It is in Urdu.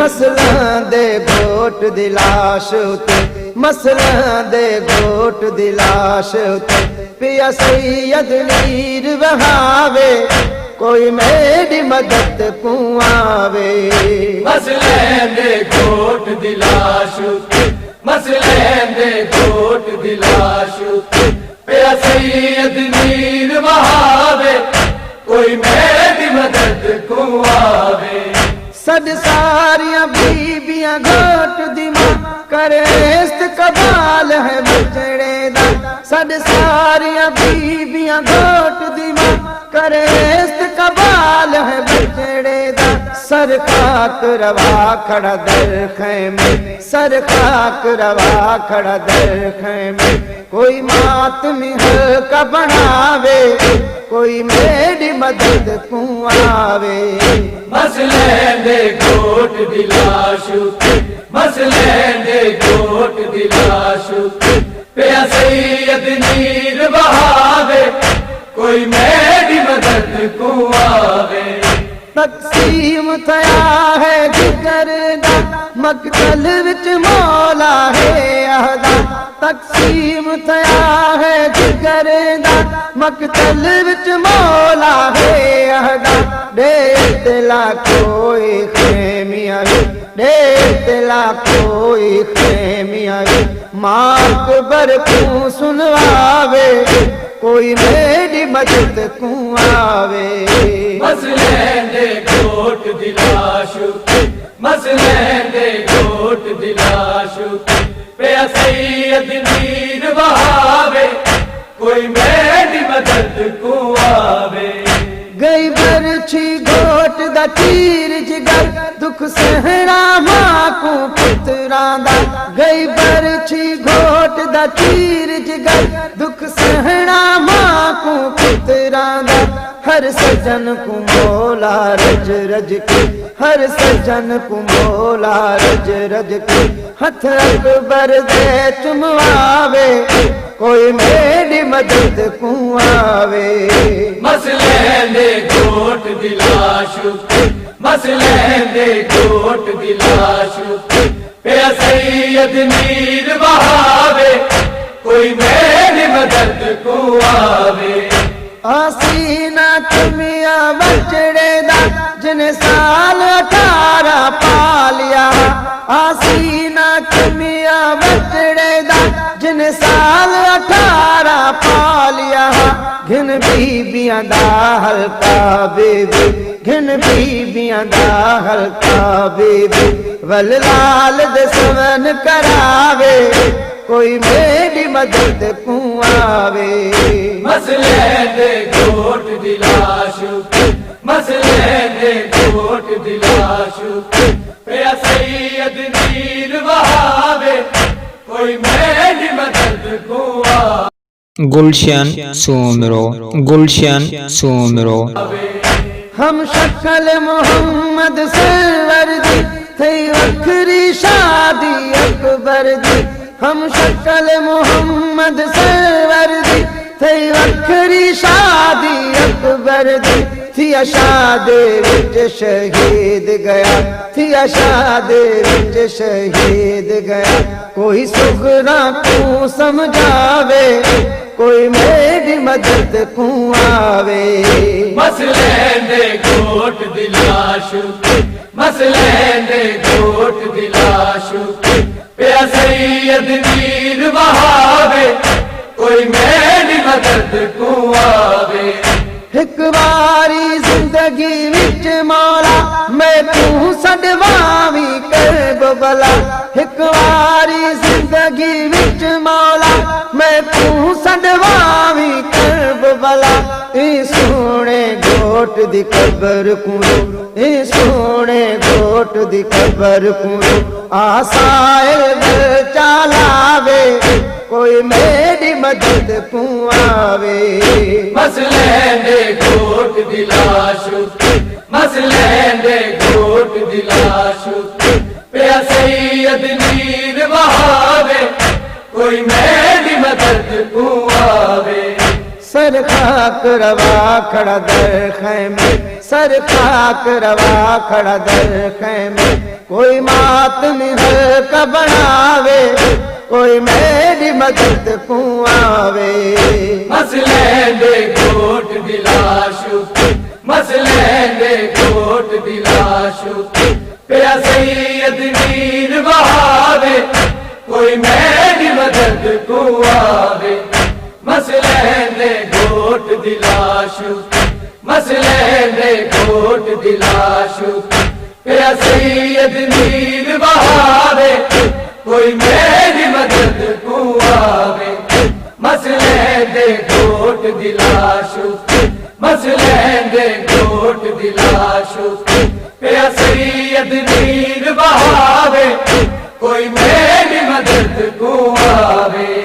مسلاں دے گھوٹ دی لاش اتے مسلاں دے گھوٹ دی لاش اتے پیا سید نیر بہاوے کوئی میری مدد کو آوے مسلاں دے گھوٹ دی لاش اتے مسلاں دے گھوٹ دی لاش اتے پیا سید نیر بہاوے کوئی میری مدد کو آوے سد ساریاں بیبیاں گھوٹ دی ماں کرے استقبال ہے بچڑے دا سد ساریاں بیبیاں گھوٹ دی ماں کرے استقبال ہے بچڑے دا سر خاک روا کھڑا در خیمے سر خاک روا کھڑا در خیمے کوئی ماتمی حلقہ بناوے کوئی میری مدد کو آوے مسلاں دے گھوٹ دی لاش اتے مسلاں دے گھوٹ دی لاش اتے پیا سید نیر بہاوے کوئی میری مدد کو آوے تقسیم تھیا ہے جگر دا مقتل وچ مولا ہے اہدا تقسیم تھیا ہے جگر دا مقتل وچ مولا ہے اہدا دے دلا کوئی خیمیاں دے دلا کوئی خیمیاں ماک بر کو سنواوے کوئی میری مدد کو آوے مسلاں دے گھوٹ دی لاش اتے مسلاں دے گھوٹ دی لاش اتے پیا سید نیر بہاوے کوئی میری مدد کو آوے گئی برچھی گھوٹ دا تیر جگر دکھ سہنا ماں کو پتران دا گئی برچھی گھوٹ دا تیر جگر دکھ سہنا ماں کو پتران دا ہر سجن کو مولا رج رج کے ہر سجن کو مولا رج رج کے ہتھ اکبر دے چمواوے کوئی میری مدد کو آوے مسلاں دے گھوٹ دی لاش اتے مسلاں دے گھوٹ دی لاش اتے پیا سید نیر بہاوے کوئی میری مدد کو آوے آسینہ کمیا بچڑے دا جن سال 18 پالیا آسینہ کمیا بچڑے دا جن سال 18 پالیا گھن بیبیاں دا حلقہ بیبی گھن بیبیاں دا حلقہ بیبی وللال دے سمن کراوے کوئی میری مدد کو آوے مسلاں دے گھوٹ دی لاش اتے مسلاں دے گھوٹ دی لاش اتے پیا سید نیر بہاوے کوئی میری مدد کو آوے گلشن سومرو گلشن سومرو ہم شکل محمد سرور دی تھی وکھری شادی اکبر دی ہم شکل محمد سرور دی تھی وکھری شادی اکبر دی تھی شاد وچ شہید گیا تھی شاد وچ شہید گیا کوئی سغرا کو سمجھاوے کوئی میری مدد کو آوے مسلاں دے گھوٹ دی لاش اتے مسلاں دے گھوٹ دی لاش اتے پیا سید نیر بہاوے کوئی میری مدد کو آوے ایک باری زندگی وچ مولا میں تو سڈواوی کرب بلا ایک باری زندگی وچ مولا میں تو سڈواوی کرب بلا اے سونے گھوٹ دی قبر کو اے سونے گھوٹ دی قبر کو آسائل دل چالاوے کوئی میری مدد کو آوے مسلاں دے گھوٹ دی لاش اتے مسلاں دے گھوٹ دی لاش اتے پیا سید نیر بہاوے کوئی میری مدد کو آوے سر خاک روا کھڑا در خیمے سر خاک روا کھڑا در خیمے کوئی ماتم ہلکا بناوے کوئی میری مدد کو آوے مسلے دے گھوٹ دلاشو مسلے دے گھوٹ دلاشو پیا سید میر بہاوے کوئی میری مدد کو آوے مسلے دے گھوٹ دلاشو مسلے دے گھوٹ دلاشو پیا سید میر بہاوے کوئی میری مدد کو آوے مسلے دے گھوٹ دلاشو مسلے دے گھوٹ دلاشو پیا سید میر بہاوے